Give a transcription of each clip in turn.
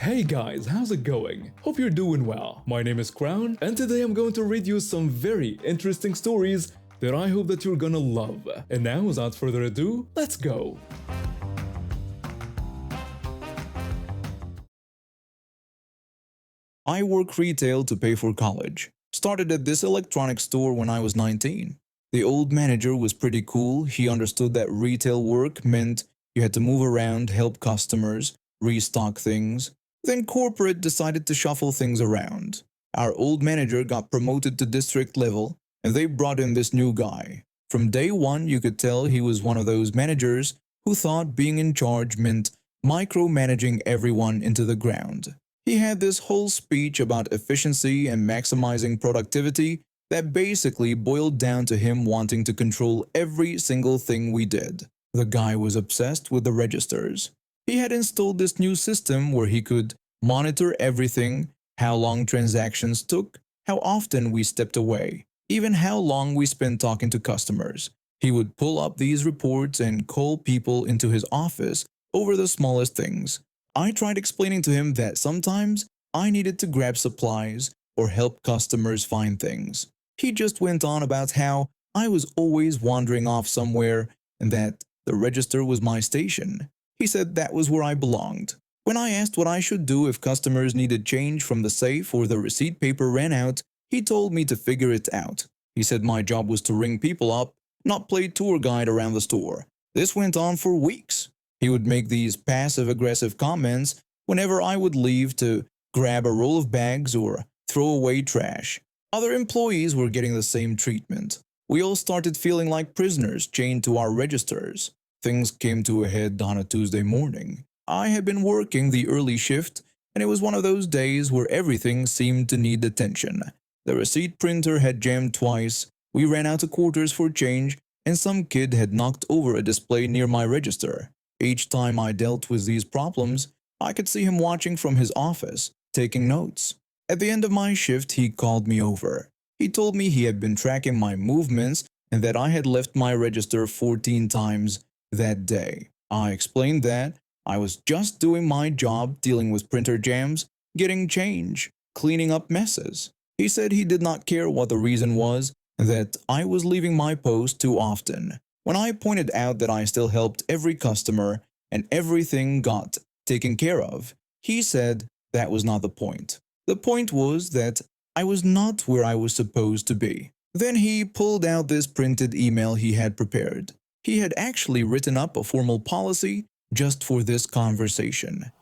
Hey guys, how's it going? Hope you're doing well. My name is Crown, and today I'm going to read you some very interesting stories that I hope that you're gonna love. And now, without further ado, let's go! I work retail to pay for college. Started at this electronics store when I was 19. The old manager was pretty cool. He understood that retail work meant you had to move around, help customers, restock things. Then corporate decided to shuffle things around. Our old manager got promoted to district level, and they brought in this new guy. From day one, you could tell he was one of those managers who thought being in charge meant micromanaging everyone into the ground. He had this whole speech about efficiency and maximizing productivity that basically boiled down to him wanting to control every single thing we did. The guy was obsessed with the registers. He had installed this new system where he could monitor everything, how long transactions took, how often we stepped away, even how long we spent talking to customers. He would pull up these reports and call people into his office over the smallest things. I tried explaining to him that sometimes I needed to grab supplies or help customers find things. He just went on about how I was always wandering off somewhere and that the register was my station. He said that was where I belonged. When I asked what I should do if customers needed change from the safe or the receipt paper ran out, he told me to figure it out. He said my job was to ring people up, not play tour guide around the store. This went on for weeks. He would make these passive-aggressive comments whenever I would leave to grab a roll of bags or throw away trash. Other employees were getting the same treatment. We all started feeling like prisoners chained to our registers. Things came to a head on a Tuesday morning. I had been working the early shift, and it was one of those days where everything seemed to need attention. The receipt printer had jammed twice, we ran out of quarters for change, and some kid had knocked over a display near my register. Each time I dealt with these problems, I could see him watching from his office, taking notes. At the end of my shift, he called me over. He told me he had been tracking my movements and that I had left my register 14 times that day. I explained that I was just doing my job, dealing with printer jams, getting change, cleaning up messes. He said he did not care what the reason was, that I was leaving my post too often. When I pointed out that I still helped every customer and everything got taken care of, he said that was not the point. The point was that I was not where I was supposed to be. Then he pulled out this printed email he had prepared. He had actually written up a formal policy just for this conversation.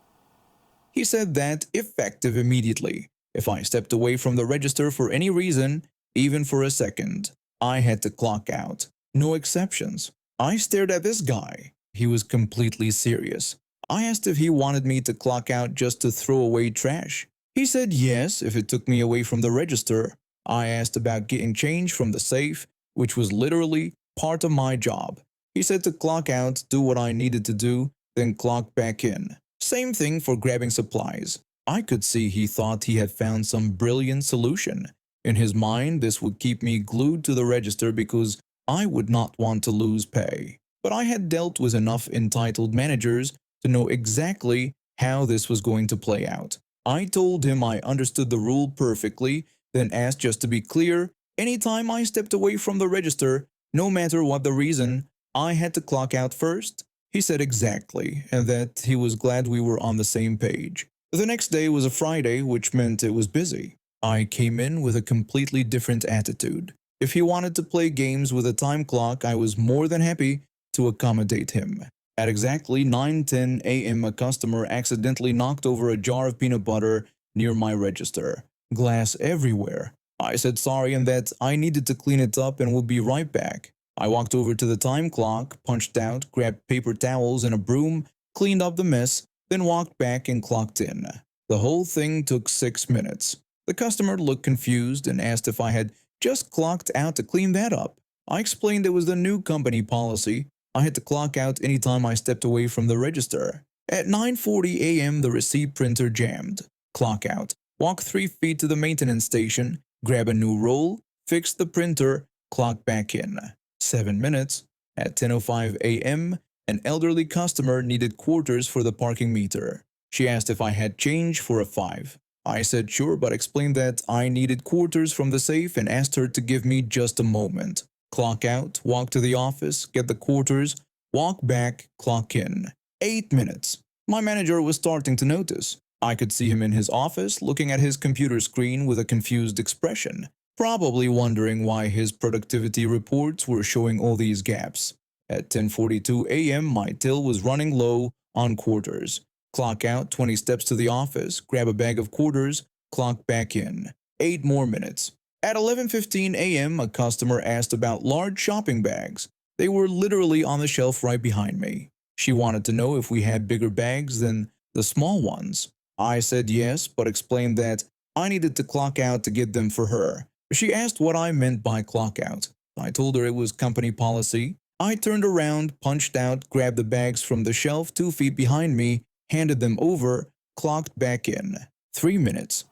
He said that, effective immediately, if I stepped away from the register for any reason, even for a second, I had to clock out. No exceptions. I stared at this guy. He was completely serious. I asked if he wanted me to clock out just to throw away trash. He said yes if it took me away from the register. I asked about getting change from the safe, which was literally part of my job. He said to clock out, do what I needed to do, then clock back in. Same thing for grabbing supplies. I could see he thought he had found some brilliant solution. In his mind, this would keep me glued to the register because I would not want to lose pay. But I had dealt with enough entitled managers to know exactly how this was going to play out. I told him I understood the rule perfectly, then asked just to be clear, anytime I stepped away from the register, no matter what the reason, I had to clock out first. He said exactly, and that he was glad we were on the same page. The next day was a Friday, which meant it was busy. I came in with a completely different attitude. If he wanted to play games with a time clock, I was more than happy to accommodate him. At exactly 9:10 a.m., a customer accidentally knocked over a jar of peanut butter near my register. Glass everywhere. I said sorry and that I needed to clean it up and would be right back. I walked over to the time clock, punched out, grabbed paper towels and a broom, cleaned up the mess, then walked back and clocked in. The whole thing took 6 minutes. The customer looked confused and asked if I had just clocked out to clean that up. I explained it was the new company policy. I had to clock out anytime I stepped away from the register. At 9:40 a.m., the receipt printer jammed. Clock out. Walk 3 feet to the maintenance station, grab a new roll, fix the printer, clock back in. 7 minutes. At 10:05 a.m., an elderly customer needed quarters for the parking meter. She asked if I had change for a 5. I said sure, but explained that I needed quarters from the safe and asked her to give me just a moment. Clock out, walk to the office, get the quarters, walk back, clock in. 8 minutes. My manager was starting to notice. I could see him in his office looking at his computer screen with a confused expression, probably wondering why his productivity reports were showing all these gaps. At 10:42 a.m., my till was running low on quarters. Clock out 20 steps to the office, grab a bag of quarters, clock back in. 8 more minutes. At 11:15 a.m., a customer asked about large shopping bags. They were literally on the shelf right behind me. She wanted to know if we had bigger bags than the small ones. I said yes, but explained that I needed to clock out to get them for her. She asked what I meant by clock out. I told her it was company policy. I turned around, punched out, grabbed the bags from the shelf 2 feet behind me, handed them over, clocked back in. 3 minutes.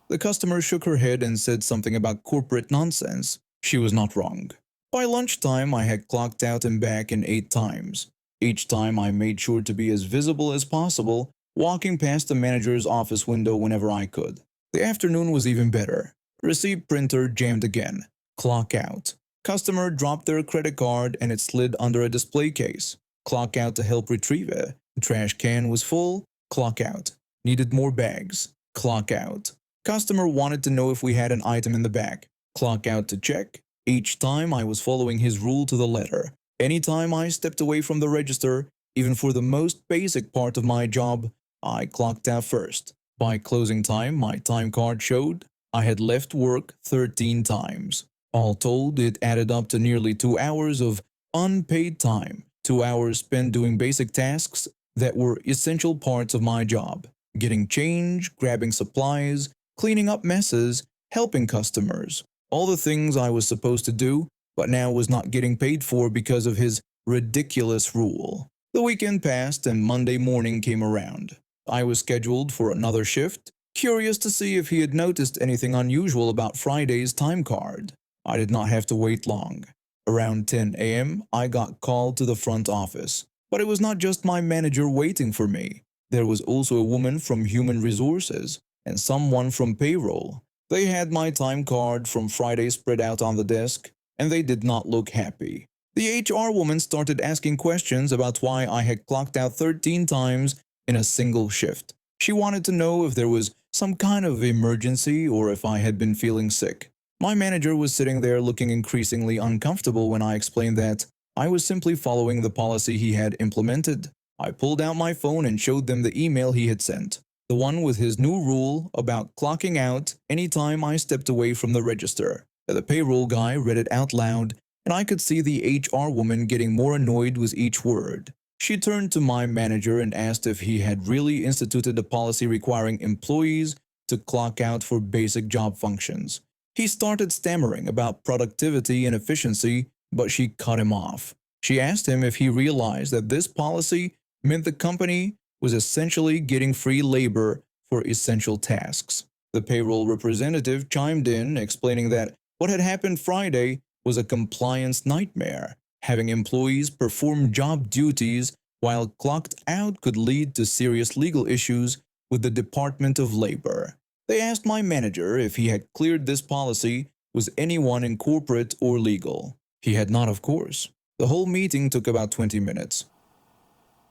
The customer shook her head and said something about corporate nonsense. She was not wrong. By lunchtime, I had clocked out and back in 8 times. Each time I made sure to be as visible as possible, walking past the manager's office window whenever I could. The afternoon was even better. Receipt printer jammed again. Clock out. Customer dropped their credit card and it slid under a display case. Clock out to help retrieve it. The trash can was full. Clock out. Needed more bags. Clock out. Customer wanted to know if we had an item in the back. Clock out to check. Each time I was following his rule to the letter. Anytime I stepped away from the register, even for the most basic part of my job, I clocked out first. By closing time, my time card showed I had left work 13 times. All told, it added up to nearly 2 hours of unpaid time, 2 hours spent doing basic tasks that were essential parts of my job. Getting change, grabbing supplies, cleaning up messes, helping customers. All the things I was supposed to do, but now was not getting paid for because of his ridiculous rule. The weekend passed and Monday morning came around. I was scheduled for another shift, curious to see if he had noticed anything unusual about Friday's time card. I did not have to wait long. Around 10 a.m., I got called to the front office. But it was not just my manager waiting for me. There was also a woman from Human Resources and someone from Payroll. They had my time card from Friday spread out on the desk, and they did not look happy. The HR woman started asking questions about why I had clocked out 13 times in a single shift. She wanted to know if there was some kind of emergency or if I had been feeling sick. My manager was sitting there looking increasingly uncomfortable when I explained that I was simply following the policy he had implemented. I pulled out my phone and showed them the email he had sent, the one with his new rule about clocking out anytime I stepped away from the register. The payroll guy read it out loud, and I could see the HR woman getting more annoyed with each word. She turned to my manager and asked if he had really instituted a policy requiring employees to clock out for basic job functions. He started stammering about productivity and efficiency, but she cut him off. She asked him if he realized that this policy meant the company was essentially getting free labor for essential tasks. The payroll representative chimed in, explaining that what had happened Friday was a compliance nightmare. Having employees perform job duties while clocked out could lead to serious legal issues with the Department of Labor. They asked my manager if he had cleared this policy with anyone in corporate or legal. He had not, of course. The whole meeting took about 20 minutes.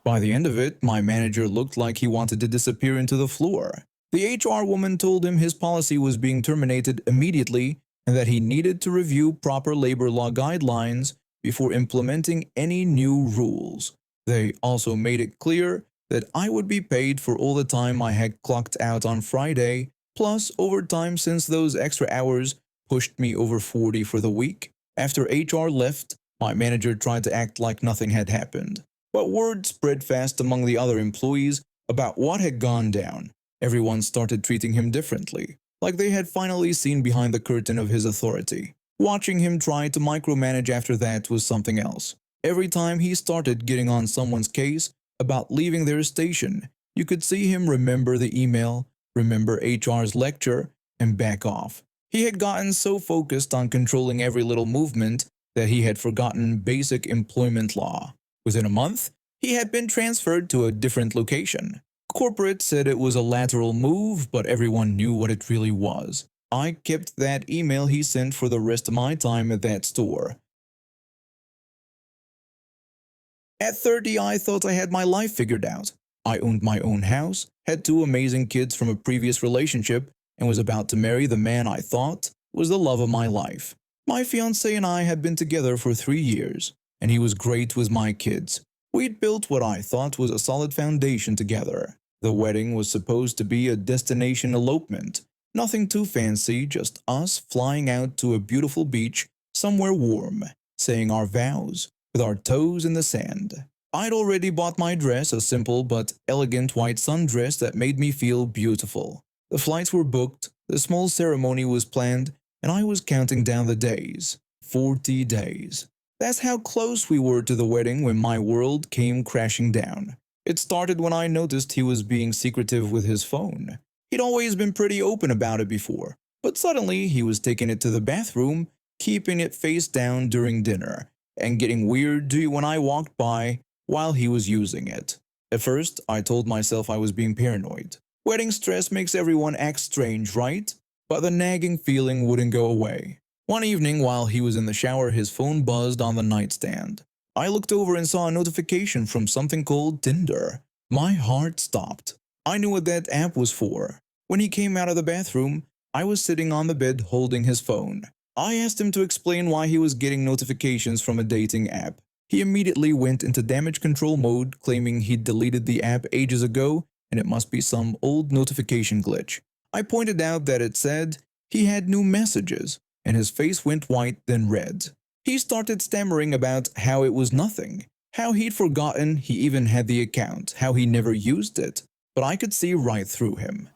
By the end of it, my manager looked like he wanted to disappear into the floor. The HR woman told him his policy was being terminated immediately and that he needed to review proper labor law guidelines before implementing any new rules. They also made it clear that I would be paid for all the time I had clocked out on Friday, plus overtime since those extra hours pushed me over 40 for the week. After HR left, my manager tried to act like nothing had happened. But word spread fast among the other employees about what had gone down. Everyone started treating him differently, like they had finally seen behind the curtain of his authority. Watching him try to micromanage after that was something else. Every time he started getting on someone's case about leaving their station, you could see him remember the email, remember HR's lecture, and back off. He had gotten so focused on controlling every little movement that he had forgotten basic employment law. Within a month, he had been transferred to a different location. Corporate said it was a lateral move, but everyone knew what it really was. I kept that email he sent for the rest of my time at that store. At 30, I thought I had my life figured out. I owned my own house, had two amazing kids from a previous relationship, and was about to marry the man I thought was the love of my life. My fiancé and I had been together for 3 years, and he was great with my kids. We'd built what I thought was a solid foundation together. The wedding was supposed to be a destination elopement. Nothing too fancy, just us flying out to a beautiful beach somewhere warm, saying our vows with our toes in the sand. I'd already bought my dress, a simple but elegant white sundress that made me feel beautiful. The flights were booked, the small ceremony was planned, and I was counting down the days. 40 days. That's how close we were to the wedding when my world came crashing down. It started when I noticed he was being secretive with his phone. He'd always been pretty open about it before, but suddenly he was taking it to the bathroom, keeping it face down during dinner, and getting weird when I walked by while he was using it. At first, I told myself I was being paranoid. Wedding stress makes everyone act strange, right? But the nagging feeling wouldn't go away. One evening, while he was in the shower, his phone buzzed on the nightstand. I looked over and saw a notification from something called Tinder. My heart stopped. I knew what that app was for. When he came out of the bathroom, I was sitting on the bed holding his phone. I asked him to explain why he was getting notifications from a dating app. He immediately went into damage control mode, claiming he'd deleted the app ages ago and it must be some old notification glitch. I pointed out that it said he had new messages, and his face went white then red. He started stammering about how it was nothing, how he'd forgotten he even had the account, how he never used it, but I could see right through him.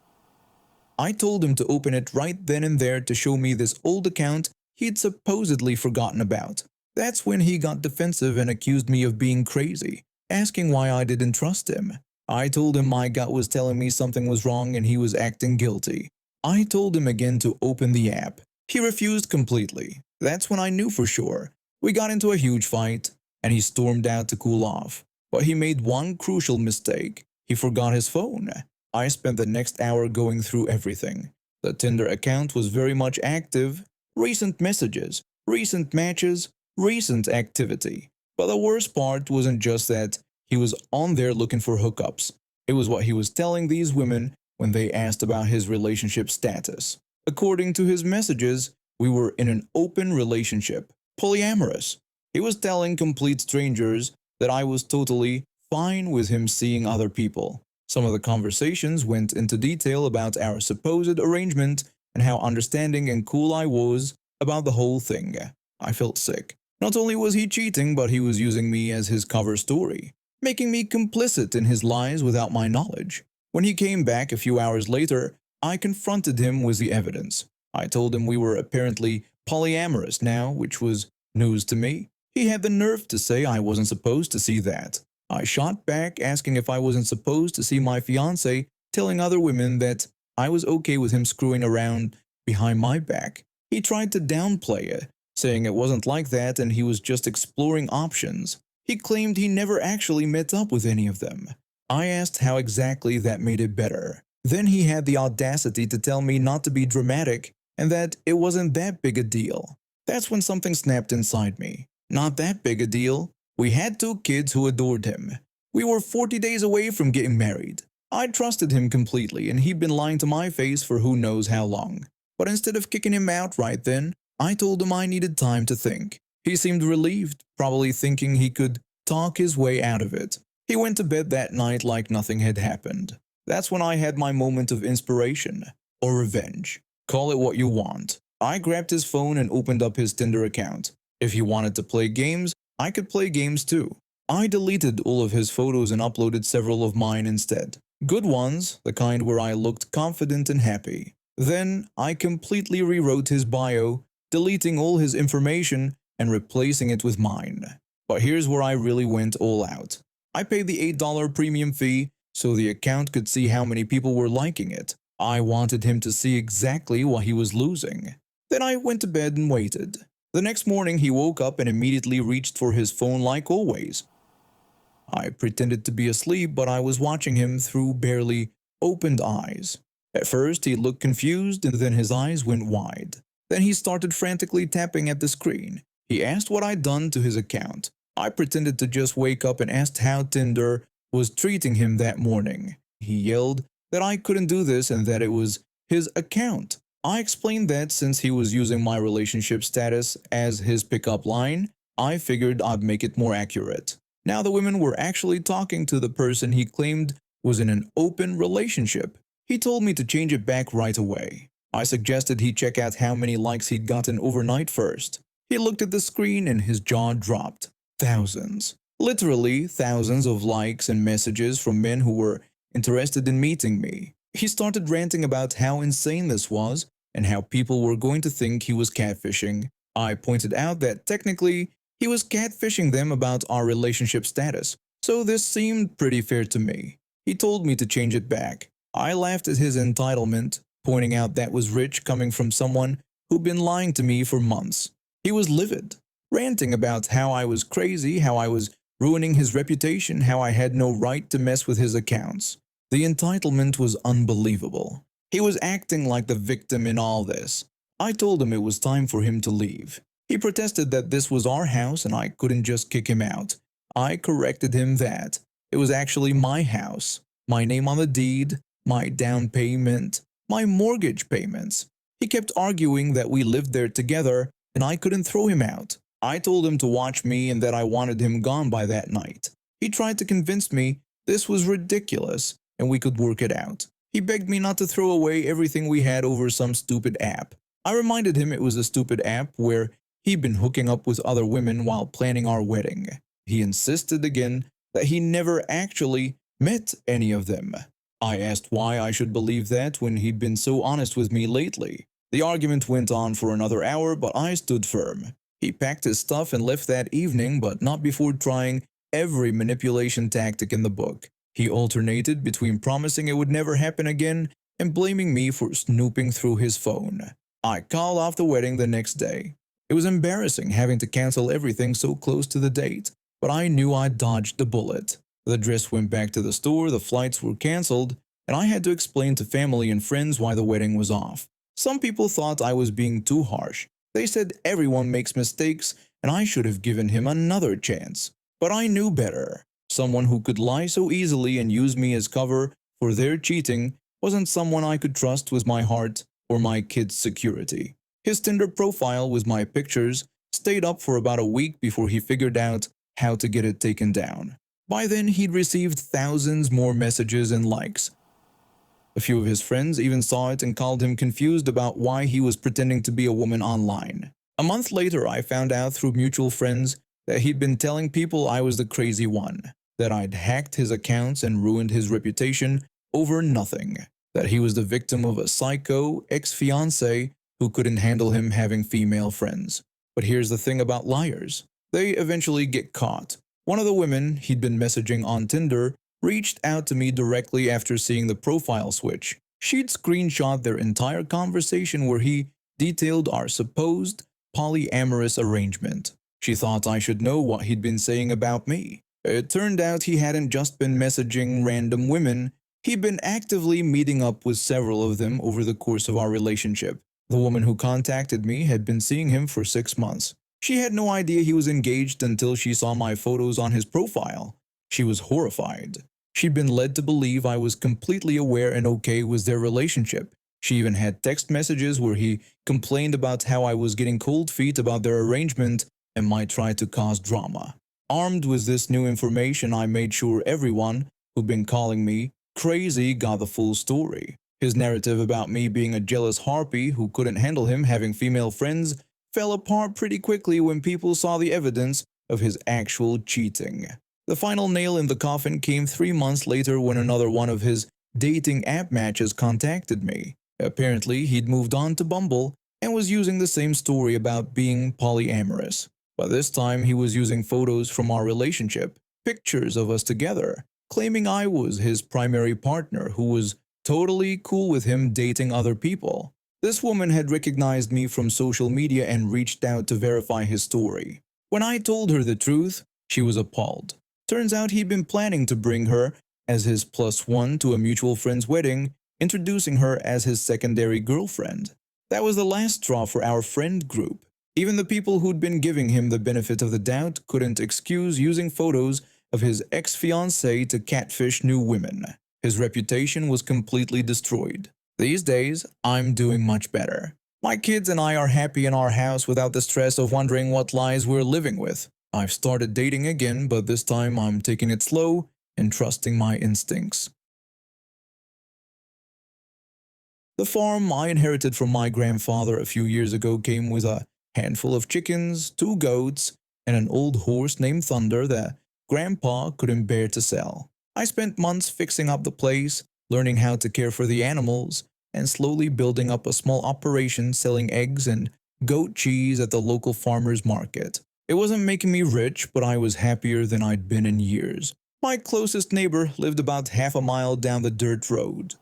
I told him to open it right then and there to show me this old account he'd supposedly forgotten about. That's when he got defensive and accused me of being crazy, asking why I didn't trust him. I told him my gut was telling me something was wrong and he was acting guilty. I told him again to open the app. He refused completely. That's when I knew for sure. We got into a huge fight, and he stormed out to cool off. But he made one crucial mistake. He forgot his phone. I spent the next hour going through everything. The Tinder account was very much active. Recent messages, recent matches, recent activity. But the worst part wasn't just that he was on there looking for hookups. It was what he was telling these women when they asked about his relationship status. According to his messages, we were in an open relationship, polyamorous. He was telling complete strangers that I was totally fine with him seeing other people. Some of the conversations went into detail about our supposed arrangement and how understanding and cool I was about the whole thing. I felt sick. Not only was he cheating, but he was using me as his cover story, making me complicit in his lies without my knowledge. When he came back a few hours later, I confronted him with the evidence. I told him we were apparently polyamorous now, which was news to me. He had the nerve to say I wasn't supposed to see that. I shot back, asking if I wasn't supposed to see my fiancé telling other women that I was okay with him screwing around behind my back. He tried to downplay it, saying it wasn't like that and he was just exploring options. He claimed he never actually met up with any of them. I asked how exactly that made it better. Then he had the audacity to tell me not to be dramatic and that it wasn't that big a deal. That's when something snapped inside me. Not that big a deal. We had 2 kids who adored him. We were 40 days away from getting married. I trusted him completely and he'd been lying to my face for who knows how long. But instead of kicking him out right then, I told him I needed time to think. He seemed relieved, probably thinking he could talk his way out of it. He went to bed that night like nothing had happened. That's when I had my moment of inspiration, or revenge. Call it what you want. I grabbed his phone and opened up his Tinder account. If he wanted to play games, I could play games too. I deleted all of his photos and uploaded several of mine instead. Good ones, the kind where I looked confident and happy. Then I completely rewrote his bio, deleting all his information and replacing it with mine. But here's where I really went all out. I paid the $8 premium fee so the account could see how many people were liking it. I wanted him to see exactly what he was losing. Then I went to bed and waited. The next morning he woke up and immediately reached for his phone like always. I pretended to be asleep, but I was watching him through barely opened eyes. At first, he looked confused and then his eyes went wide. Then he started frantically tapping at the screen. He asked what I'd done to his account. I pretended to just wake up and asked how Tinder was treating him that morning. He yelled that I couldn't do this and that it was his account. I explained that since he was using my relationship status as his pickup line, I figured I'd make it more accurate. Now the women were actually talking to the person he claimed was in an open relationship. He told me to change it back right away. I suggested he check out how many likes he'd gotten overnight first. He looked at the screen and his jaw dropped. Thousands. Literally thousands of likes and messages from men who were interested in meeting me. He started ranting about how insane this was and how people were going to think he was catfishing. I pointed out that technically he was catfishing them about our relationship status, so this seemed pretty fair to me. He told me to change it back. I laughed at his entitlement, pointing out that was rich coming from someone who'd been lying to me for months. He was livid, ranting about how I was crazy, how I was ruining his reputation, how I had no right to mess with his accounts. The entitlement was unbelievable. He was acting like the victim in all this. I told him it was time for him to leave. He protested that this was our house and I couldn't just kick him out. I corrected him that it was actually my house, my name on the deed, my down payment, my mortgage payments. He kept arguing that we lived there together and I couldn't throw him out. I told him to watch me and that I wanted him gone by that night. He tried to convince me this was ridiculous and we could work it out. He begged me not to throw away everything we had over some stupid app. I reminded him it was a stupid app where he'd been hooking up with other women while planning our wedding. He insisted again that he never actually met any of them. I asked why I should believe that when he'd been so honest with me lately. The argument went on for another hour, but I stood firm. He packed his stuff and left that evening, but not before trying every manipulation tactic in the book. He alternated between promising it would never happen again and blaming me for snooping through his phone. I called off the wedding the next day. It was embarrassing having to cancel everything so close to the date, but I knew I'd dodged the bullet. The dress went back to the store, the flights were canceled, and I had to explain to family and friends why the wedding was off. Some people thought I was being too harsh. They said everyone makes mistakes and I should have given him another chance. But I knew better. Someone who could lie so easily and use me as cover for their cheating wasn't someone I could trust with my heart or my kids' security. His Tinder profile with my pictures stayed up for about a week before he figured out how to get it taken down. By then, he'd received thousands more messages and likes. A few of his friends even saw it and called him confused about why he was pretending to be a woman online. A month later, I found out through mutual friends that he'd been telling people I was the crazy one, that I'd hacked his accounts and ruined his reputation over nothing, that he was the victim of a psycho ex-fiancé who couldn't handle him having female friends. But here's the thing about liars. They eventually get caught. One of the women he'd been messaging on Tinder reached out to me directly after seeing the profile switch. She'd screenshot their entire conversation where he detailed our supposed polyamorous arrangement. She thought I should know what he'd been saying about me. It turned out he hadn't just been messaging random women, he'd been actively meeting up with several of them over the course of our relationship. The woman who contacted me had been seeing him for 6 months. She had no idea he was engaged until she saw my photos on his profile. She was horrified. She'd been led to believe I was completely aware and okay with their relationship. She even had text messages where he complained about how I was getting cold feet about their arrangement and might try to cause drama. Armed with this new information, I made sure everyone who'd been calling me crazy got the full story. His narrative about me being a jealous harpy who couldn't handle him having female friends fell apart pretty quickly when people saw the evidence of his actual cheating. The final nail in the coffin came 3 months later when another one of his dating app matches contacted me. Apparently, he'd moved on to Bumble and was using the same story about being polyamorous. But this time, he was using photos from our relationship, pictures of us together, claiming I was his primary partner who was totally cool with him dating other people. This woman had recognized me from social media and reached out to verify his story. When I told her the truth, she was appalled. Turns out he'd been planning to bring her as his plus one to a mutual friend's wedding, introducing her as his secondary girlfriend. That was the last straw for our friend group. Even the people who'd been giving him the benefit of the doubt couldn't excuse using photos of his ex-fiancée to catfish new women. His reputation was completely destroyed. These days, I'm doing much better. My kids and I are happy in our house without the stress of wondering what lies we're living with. I've started dating again, but this time I'm taking it slow and trusting my instincts. The farm I inherited from my grandfather a few years ago came with a handful of chickens, 2 goats, and an old horse named Thunder that Grandpa couldn't bear to sell. I spent months fixing up the place, learning how to care for the animals, and slowly building up a small operation selling eggs and goat cheese at the local farmer's market. It wasn't making me rich, but I was happier than I'd been in years. My closest neighbor lived about half a mile down the dirt road.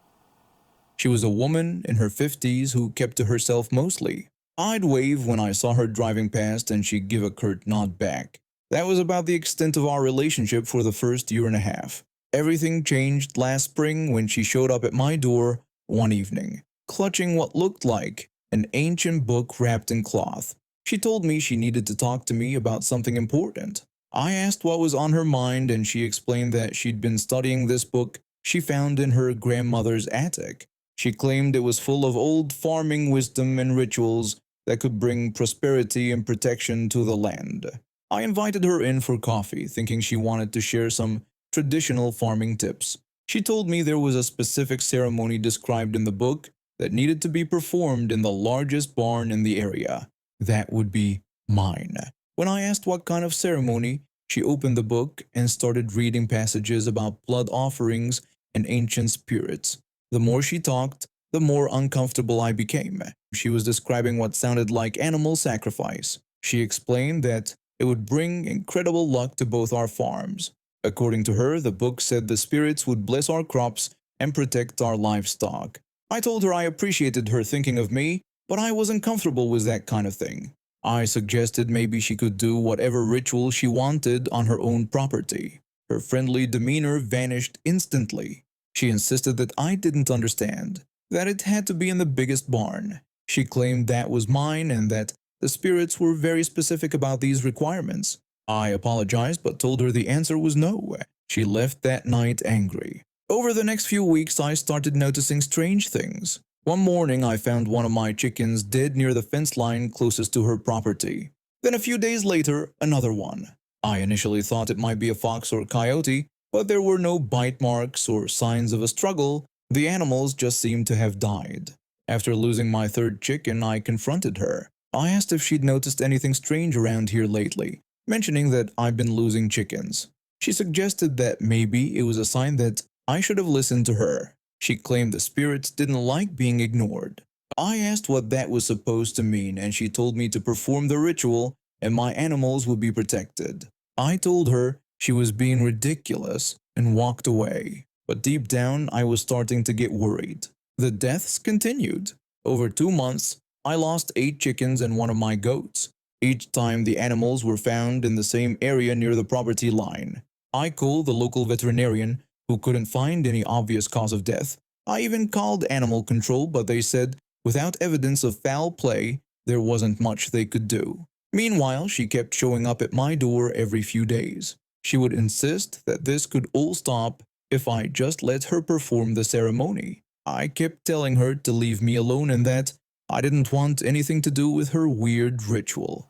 She was a woman in her 50s who kept to herself mostly. I'd wave when I saw her driving past and she'd give a curt nod back. That was about the extent of our relationship for the first year and a half. Everything changed last spring when she showed up at my door one evening, clutching what looked like an ancient book wrapped in cloth. She told me she needed to talk to me about something important. I asked what was on her mind and she explained that she'd been studying this book she found in her grandmother's attic. She claimed it was full of old farming wisdom and rituals that could bring prosperity and protection to the land. I invited her in for coffee, thinking she wanted to share some traditional farming tips. She told me there was a specific ceremony described in the book that needed to be performed in the largest barn in the area. That would be mine. When I asked what kind of ceremony, she opened the book and started reading passages about blood offerings and ancient spirits. The more she talked, the more uncomfortable I became. She was describing what sounded like animal sacrifice. She explained that it would bring incredible luck to both our farms. According to her, the book said the spirits would bless our crops and protect our livestock. I told her I appreciated her thinking of me, but I wasn't comfortable with that kind of thing. I suggested maybe she could do whatever ritual she wanted on her own property. Her friendly demeanor vanished instantly. She insisted that I didn't understand, that it had to be in the biggest barn. She claimed that was mine and that the spirits were very specific about these requirements. I apologized but told her the answer was no. She left that night angry. Over the next few weeks, I started noticing strange things. One morning, I found one of my chickens dead near the fence line closest to her property. Then a few days later, another one. I initially thought it might be a fox or coyote, but there were no bite marks or signs of a struggle. The animals just seemed to have died. After losing my third chicken, I confronted her. I asked if she'd noticed anything strange around here lately, mentioning that I'd been losing chickens. She suggested that maybe it was a sign that I should have listened to her. She claimed the spirits didn't like being ignored. I asked what that was supposed to mean and she told me to perform the ritual and my animals would be protected. I told her she was being ridiculous and walked away. But deep down, I was starting to get worried. The deaths continued. Over 2 months, I lost 8 chickens and one of my goats. Each time the animals were found in the same area near the property line. I called the local veterinarian who couldn't find any obvious cause of death. I even called animal control, but they said without evidence of foul play, there wasn't much they could do. Meanwhile, she kept showing up at my door every few days. She would insist that this could all stop if I just let her perform the ceremony. I kept telling her to leave me alone and that I didn't want anything to do with her weird ritual.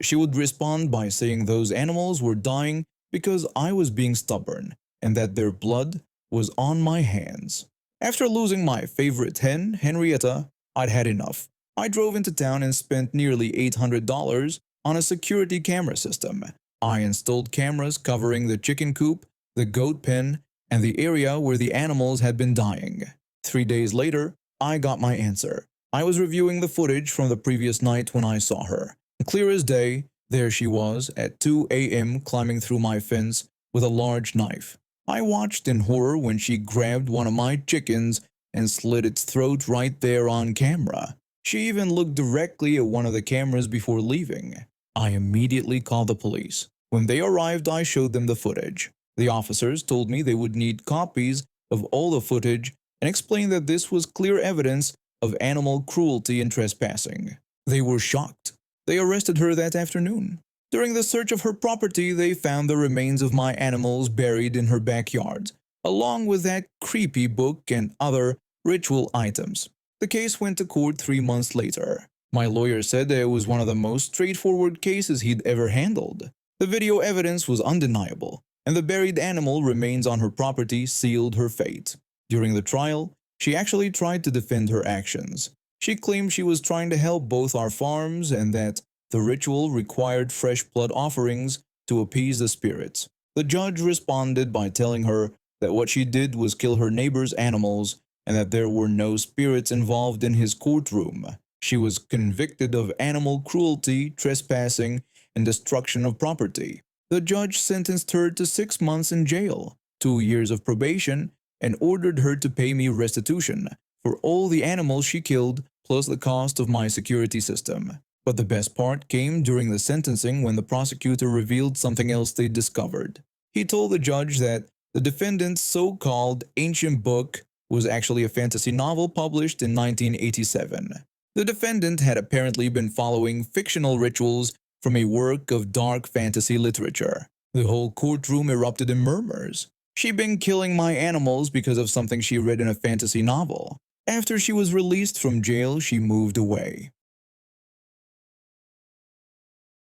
She would respond by saying those animals were dying because I was being stubborn and that their blood was on my hands. After losing my favorite hen, Henrietta, I'd had enough. I drove into town and spent nearly $800 on a security camera system. I installed cameras covering the chicken coop, the goat pen, and the area where the animals had been dying. 3 days later, I got my answer. I was reviewing the footage from the previous night when I saw her. Clear as day, there she was at 2 a.m. climbing through my fence with a large knife. I watched in horror when she grabbed one of my chickens and slit its throat right there on camera. She even looked directly at one of the cameras before leaving. I immediately called the police. When they arrived, I showed them the footage. The officers told me they would need copies of all the footage and explained that this was clear evidence of animal cruelty and trespassing. They were shocked. They arrested her that afternoon. During the search of her property, they found the remains of my animals buried in her backyard, along with that creepy book and other ritual items. The case went to court 3 months later. My lawyer said that it was one of the most straightforward cases he'd ever handled. The video evidence was undeniable, and the buried animal remains on her property sealed her fate. During the trial, she actually tried to defend her actions. She claimed she was trying to help both our farms and that the ritual required fresh blood offerings to appease the spirits. The judge responded by telling her that what she did was kill her neighbor's animals and that there were no spirits involved in his courtroom. She was convicted of animal cruelty, trespassing, and destruction of property. The judge sentenced her to 6 months in jail, 2 years of probation, and ordered her to pay me restitution for all the animals she killed plus the cost of my security system. But the best part came during the sentencing when the prosecutor revealed something else they'd discovered. He told the judge that the defendant's so-called ancient book was actually a fantasy novel published in 1987. The defendant had apparently been following fictional rituals from a work of dark fantasy literature. The whole courtroom erupted in murmurs. She'd been killing my animals because of something she read in a fantasy novel. After she was released from jail, she moved away.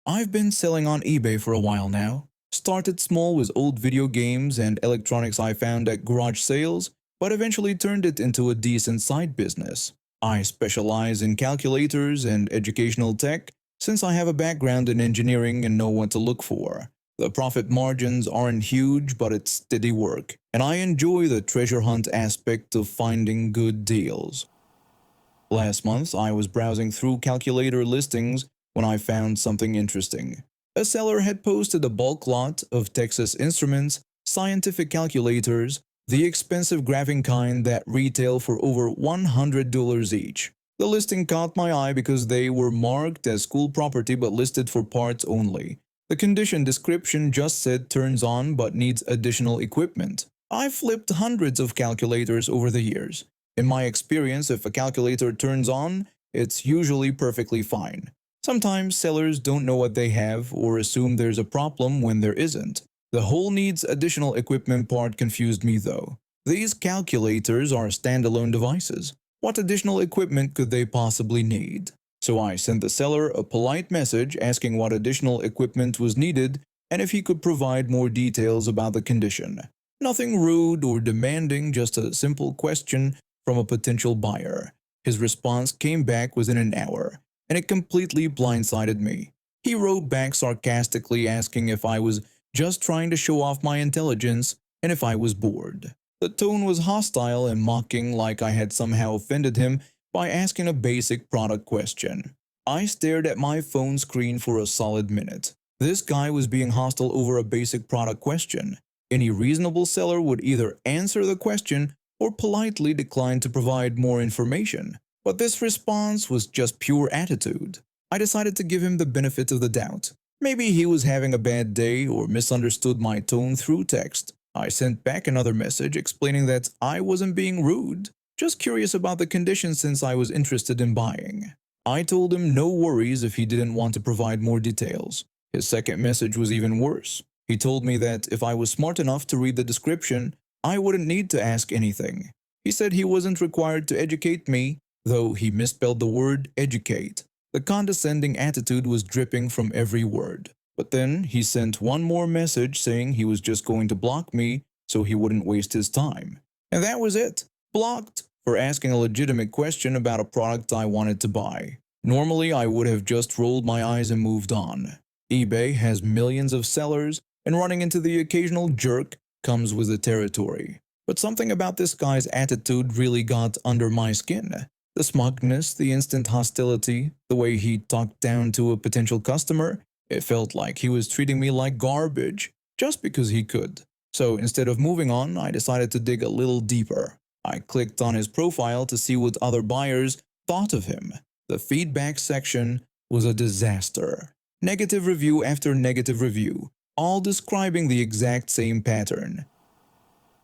I've been selling on eBay for a while now. Started small with old video games and electronics I found at garage sales, but eventually turned it into a decent side business. I specialize in calculators and educational tech since I have a background in engineering and know what to look for. The profit margins aren't huge, but it's steady work, and I enjoy the treasure hunt aspect of finding good deals. Last month, I was browsing through calculator listings when I found something interesting. A seller had posted a bulk lot of Texas Instruments scientific calculators, the expensive graphing kind that retail for over $100 each. The listing caught my eye because they were marked as school property but listed for parts only. The condition description just said turns on but needs additional equipment. I've flipped hundreds of calculators over the years. In my experience, if a calculator turns on, it's usually perfectly fine. Sometimes sellers don't know what they have or assume there's a problem when there isn't. The whole needs additional equipment part confused me though. These calculators are standalone devices. What additional equipment could they possibly need? So I sent the seller a polite message asking what additional equipment was needed and if he could provide more details about the condition. Nothing rude or demanding, just a simple question from a potential buyer. His response came back within an hour, and it completely blindsided me. He wrote back sarcastically asking if I was just trying to show off my intelligence and if I was bored. The tone was hostile and mocking, like I had somehow offended him by asking a basic product question. I stared at my phone screen for a solid minute. This guy was being hostile over a basic product question. Any reasonable seller would either answer the question or politely decline to provide more information. But this response was just pure attitude. I decided to give him the benefit of the doubt. Maybe he was having a bad day or misunderstood my tone through text. I sent back another message explaining that I wasn't being rude, just curious about the condition since I was interested in buying. I told him no worries if he didn't want to provide more details. His second message was even worse. He told me that if I was smart enough to read the description, I wouldn't need to ask anything. He said he wasn't required to educate me, though he misspelled the word educate. The condescending attitude was dripping from every word. But then he sent one more message saying he was just going to block me so he wouldn't waste his time. And that was it. Blocked for asking a legitimate question about a product I wanted to buy. Normally, I would have just rolled my eyes and moved on. eBay has millions of sellers, and running into the occasional jerk comes with the territory. But something about this guy's attitude really got under my skin. The smugness, the instant hostility, the way he talked down to a potential customer, it felt like he was treating me like garbage, just because he could. So instead of moving on, I decided to dig a little deeper. I clicked on his profile to see what other buyers thought of him. The feedback section was a disaster. Negative review after negative review. all describing the exact same pattern: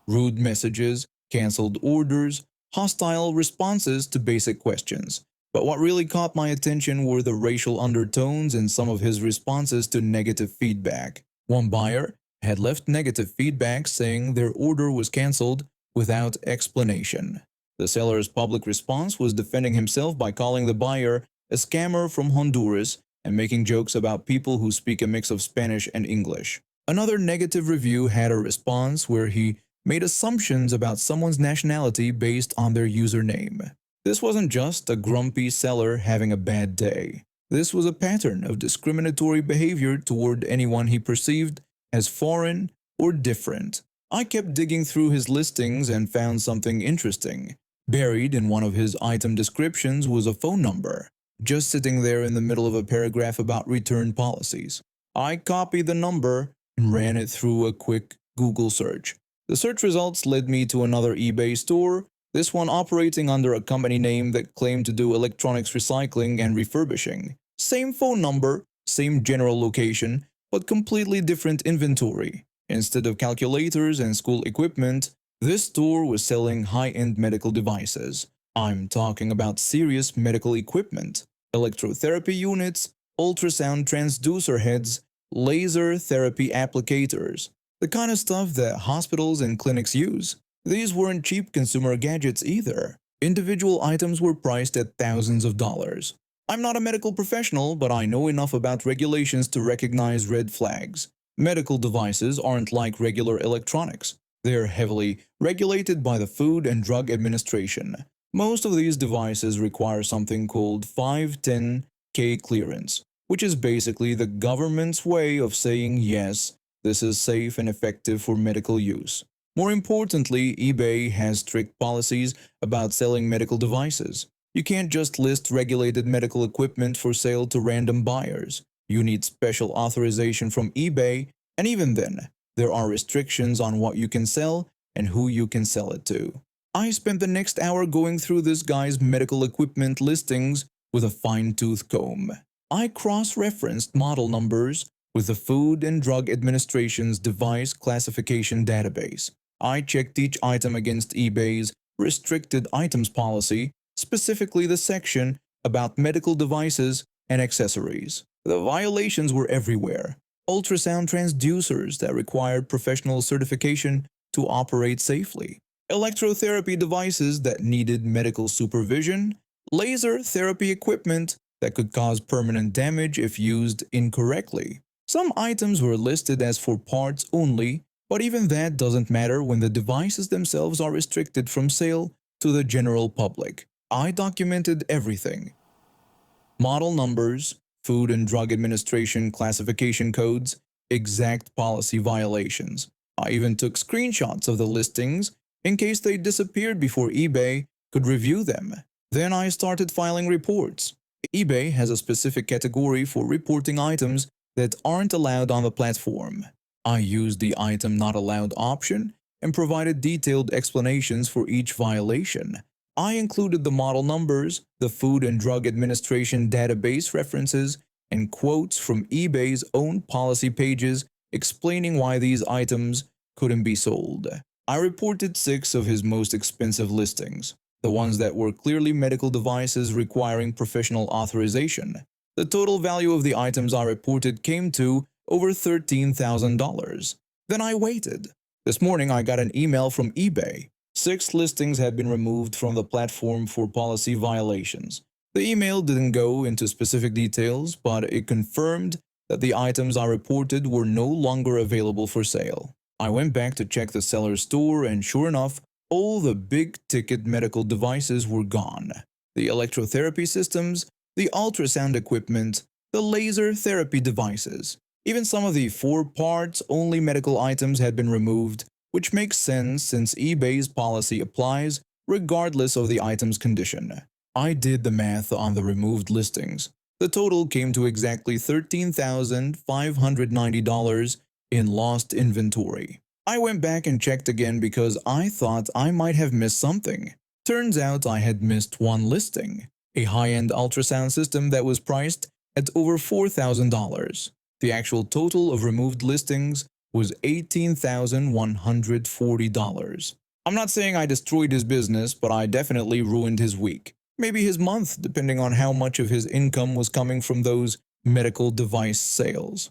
rude messages, cancelled orders, hostile responses to basic questions. But what really caught my attention were the racial undertones in some of his responses to negative feedback. One buyer had left negative feedback saying their order was cancelled without explanation. The seller's public response was defending himself by calling the buyer a scammer from Honduras and making jokes about people who speak a mix of Spanish and English. Another negative review had a response where he made assumptions about someone's nationality based on their username. This wasn't just a grumpy seller having a bad day. This was a pattern of discriminatory behavior toward anyone he perceived as foreign or different. I kept digging through his listings and found something interesting. Buried in one of his item descriptions was a phone number, just sitting there in the middle of a paragraph about return policies. I copied the number and ran it through a quick Google search. The search results led me to another eBay store, this one operating under a company name that claimed to do electronics recycling and refurbishing. Same phone number, same general location, but completely different inventory. Instead of calculators and school equipment, this store was selling high-end medical devices. I'm talking about serious medical equipment: electrotherapy units, ultrasound transducer heads, laser therapy applicators, the kind of stuff that hospitals and clinics use. These weren't cheap consumer gadgets either. Individual items were priced at thousands of dollars. I'm not a medical professional, but I know enough about regulations to recognize red flags. Medical devices aren't like regular electronics. They're heavily regulated by the Food and Drug Administration. Most of these devices require something called 510(k) clearance, which is basically the government's way of saying yes, this is safe and effective for medical use. More importantly, eBay has strict policies about selling medical devices. You can't just list regulated medical equipment for sale to random buyers. You need special authorization from eBay, and even then, there are restrictions on what you can sell and who you can sell it to. I spent the next hour going through this guy's medical equipment listings with a fine-tooth comb. I cross-referenced model numbers with the Food and Drug Administration's device classification database. I checked each item against eBay's restricted items policy, specifically the section about medical devices and accessories. The violations were everywhere. Ultrasound transducers that required professional certification to operate safely, electrotherapy devices that needed medical supervision, laser therapy equipment that could cause permanent damage if used incorrectly. Some items were listed as for parts only, but even that doesn't matter when the devices themselves are restricted from sale to the general public. I documented everything: model numbers, Food and Drug Administration classification codes, exact policy violations. I even took screenshots of the listings in case they disappeared before eBay could review them. Then I started filing reports. eBay has a specific category for reporting items that aren't allowed on the platform. I used the item not allowed option and provided detailed explanations for each violation. I included the model numbers, the Food and Drug Administration database references, and quotes from eBay's own policy pages explaining why these items couldn't be sold. I reported 6 of his most expensive listings, the ones that were clearly medical devices requiring professional authorization. The total value of the items I reported came to over $13,000. Then I waited. This morning I got an email from eBay. 6 listings had been removed from the platform for policy violations. The email didn't go into specific details, but it confirmed that the items I reported were no longer available for sale. I went back to check the seller's store, and sure enough, all the big-ticket medical devices were gone. The electrotherapy systems, the ultrasound equipment, the laser therapy devices. Even some of the 4-parts-only medical items had been removed, which makes sense since eBay's policy applies regardless of the item's condition. I did the math on the removed listings. The total came to exactly $13,590 in lost inventory. I went back and checked again because I thought I might have missed something. Turns out I had missed one listing, a high-end ultrasound system that was priced at over $4,000. The actual total of removed listings was $18,140. I'm not saying I destroyed his business, but I definitely ruined his week. Maybe his month, depending on how much of his income was coming from those medical device sales.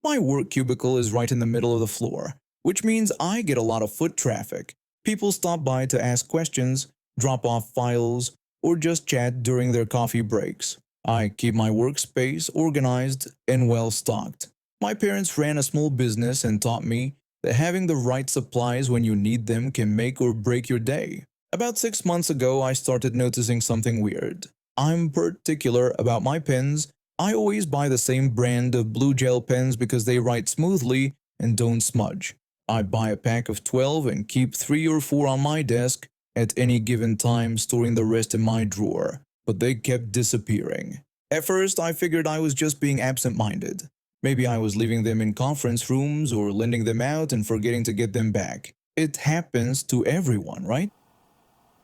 My work cubicle is right in the middle of the floor, which means I get a lot of foot traffic. People stop by to ask questions, drop off files, or just chat during their coffee breaks. I keep my workspace organized and well stocked. My parents ran a small business and taught me that having the right supplies when you need them can make or break your day. About 6 months ago, I started noticing something weird. I'm particular about my pens. I always buy the same brand of blue gel pens because they write smoothly and don't smudge. I buy a pack of 12 and keep 3 or 4 on my desk at any given time, storing the rest in my drawer, but they kept disappearing. At first, I figured I was just being absent-minded. Maybe I was leaving them in conference rooms or lending them out and forgetting to get them back. It happens to everyone, right?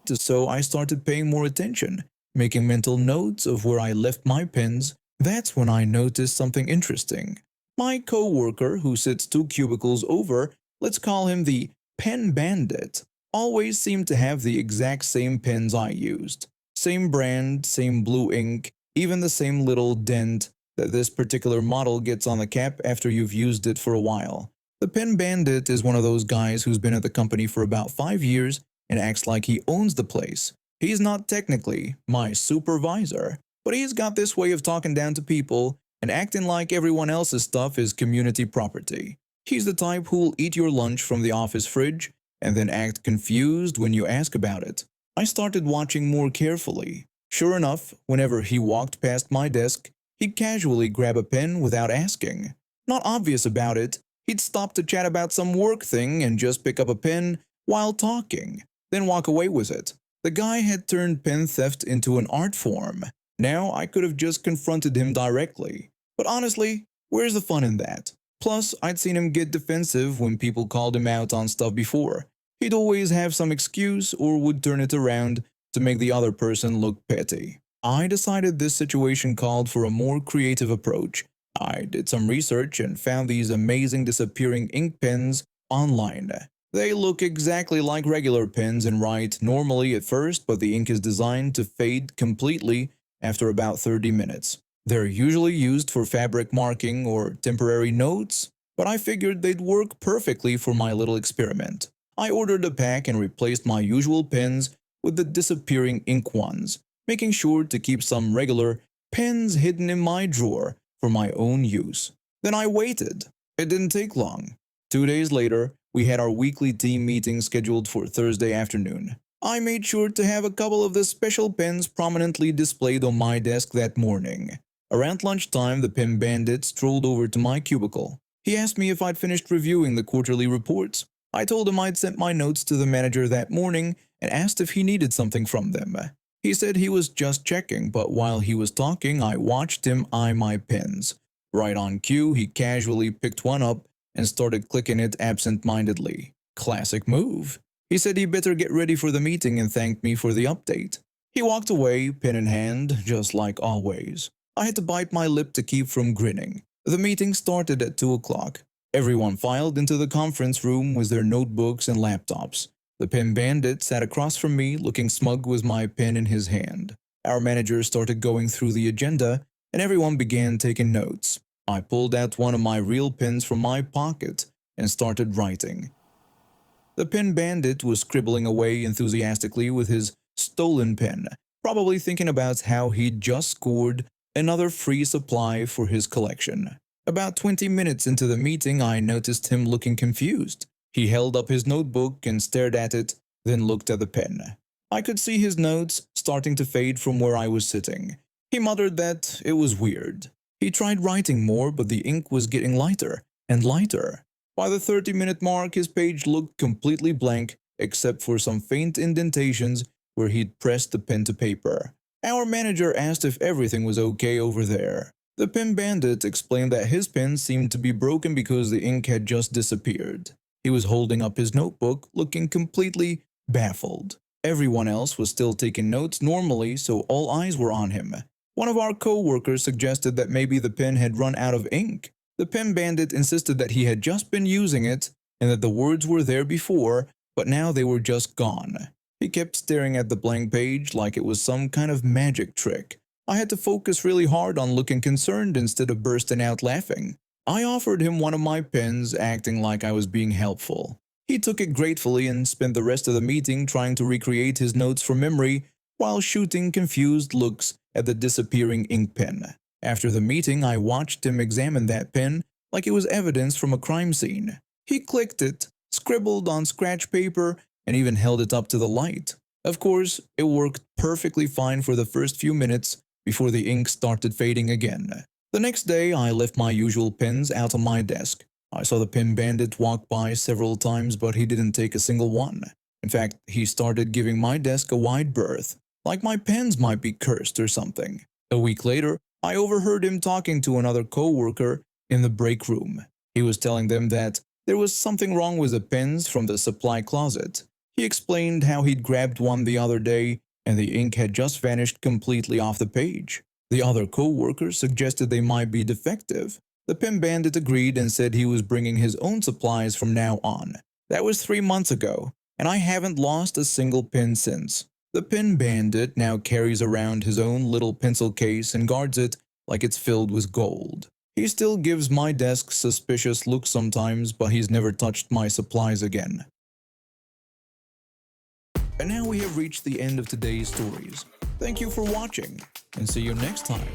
So I started paying more attention, making mental notes of where I left my pens. That's when I noticed something interesting. My coworker, who sits 2 cubicles over, let's call him the pen bandit, always seemed to have the exact same pens I used. Same brand, same blue ink, even the same little dent that this particular model gets on the cap after you've used it for a while. The pen bandit is one of those guys who's been at the company for about 5 years and acts like he owns the place. He's not technically my supervisor, but he's got this way of talking down to people and acting like everyone else's stuff is community property. He's the type who'll eat your lunch from the office fridge and then act confused when you ask about it. I started watching more carefully. Sure enough, whenever he walked past my desk, he'd casually grab a pen without asking. Not obvious about it, he'd stop to chat about some work thing and just pick up a pen while talking, then walk away with it. The guy had turned pen theft into an art form. Now I could have just confronted him directly. But honestly, where's the fun in that? Plus, I'd seen him get defensive when people called him out on stuff before. He'd always have some excuse or would turn it around to make the other person look petty. I decided this situation called for a more creative approach. I did some research and found these amazing disappearing ink pens online. They look exactly like regular pens and write normally at first, but the ink is designed to fade completely after about 30 minutes. They're usually used for fabric marking or temporary notes, but I figured they'd work perfectly for my little experiment. I ordered a pack and replaced my usual pens with the disappearing ink ones, making sure to keep some regular pens hidden in my drawer for my own use. Then I waited. It didn't take long. 2 days later, we had our weekly team meeting scheduled for Thursday afternoon. I made sure to have a couple of the special pens prominently displayed on my desk that morning. Around lunchtime, the pen bandit strolled over to my cubicle. He asked me if I'd finished reviewing the quarterly reports. I told him I'd sent my notes to the manager that morning and asked if he needed something from them. He said he was just checking, but while he was talking, I watched him eye my pens. Right on cue, he casually picked one up and started clicking it absent-mindedly. Classic move. He said he better get ready for the meeting and thanked me for the update. He walked away, pen in hand, just like always. I had to bite my lip to keep from grinning. The meeting started at 2 o'clock. Everyone filed into the conference room with their notebooks and laptops. The pen bandit sat across from me, looking smug with my pen in his hand. Our manager started going through the agenda, and everyone began taking notes. I pulled out one of my real pens from my pocket and started writing. The pen bandit was scribbling away enthusiastically with his stolen pen, probably thinking about how he'd just scored another free supply for his collection. About 20 minutes into the meeting, I noticed him looking confused. He held up his notebook and stared at it, then looked at the pen. I could see his notes starting to fade from where I was sitting. He muttered that it was weird. He tried writing more, but the ink was getting lighter and lighter. By the 30-minute mark, his page looked completely blank, except for some faint indentations where he'd pressed the pen to paper. Our manager asked if everything was okay over there. The pen bandit explained that his pen seemed to be broken because the ink had just disappeared. He was holding up his notebook, looking completely baffled. Everyone else was still taking notes normally, so all eyes were on him. One of our co-workers suggested that maybe the pen had run out of ink. The pen bandit insisted that he had just been using it and that the words were there before, but now they were just gone. He kept staring at the blank page like it was some kind of magic trick. I had to focus really hard on looking concerned instead of bursting out laughing. I offered him one of my pens, acting like I was being helpful. He took it gratefully and spent the rest of the meeting trying to recreate his notes from memory while shooting confused looks at the disappearing ink pen. After the meeting, I watched him examine that pen like it was evidence from a crime scene. He clicked it, scribbled on scratch paper, and even held it up to the light. Of course, it worked perfectly fine for the first few minutes before the ink started fading again. The next day, I left my usual pens out on my desk. I saw the pen bandit walk by several times, but he didn't take a single one. In fact, he started giving my desk a wide berth, like my pens might be cursed or something. A week later, I overheard him talking to another co-worker in the break room. He was telling them that there was something wrong with the pens from the supply closet. He explained how he'd grabbed one the other day and the ink had just vanished completely off the page. The other co-worker suggested they might be defective. The pen bandit agreed and said he was bringing his own supplies from now on. That was 3 months ago, and I haven't lost a single pen since. The pen bandit now carries around his own little pencil case and guards it like it's filled with gold. He still gives my desk suspicious looks sometimes, but he's never touched my supplies again. And now we have reached the end of today's stories. Thank you for watching, and see you next time.